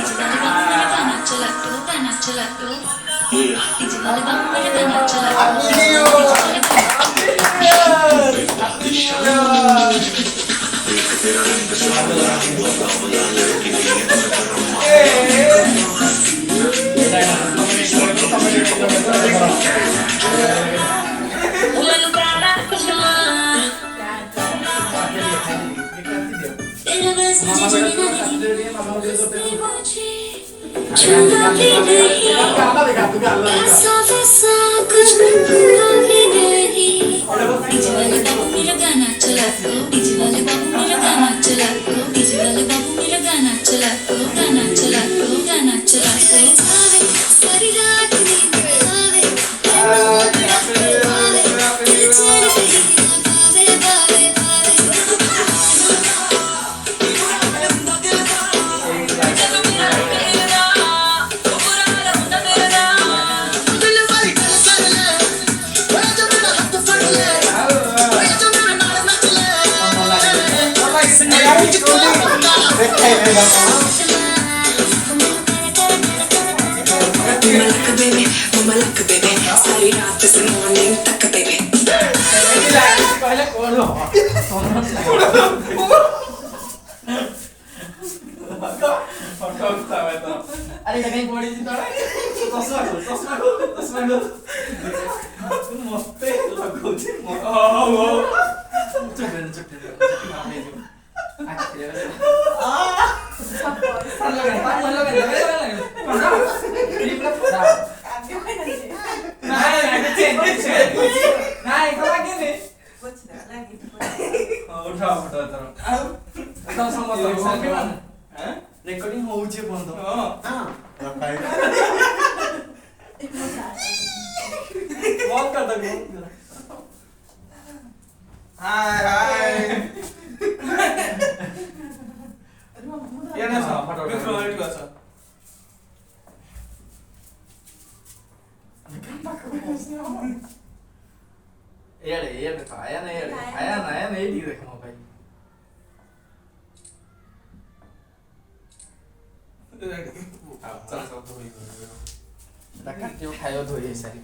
इजलाल बाबू मेरा गाना चला दो गाना चला दो इजलाल बाबू मेरा गाना चला दो छुआ भी नहीं ऐसा वैसा कुछ हुआ भी नहीं इजलाल बाबू मेरा गाना चला दो इजलाल बाबू मेरा गाना चला दो इजलाल बाबू मेरा गाना चला दो गाना चला दो गाना चला दो सारी रात नींद आवे मलक बेबे सारी रात से मॉर्निंग तक बेबे पहले कौन हो अरे कहीं बॉडी जी तोड़ा तस्मा दो मस्त लगो जी चुप रेकॉर्डिंग होऊचे बंद बहुत करता हाय हाय ये ना सा फटो फटो का सा ये देखो आया ना ये दी देखो भाई चल सब तो ही रखा क्यों खायो धोई सारी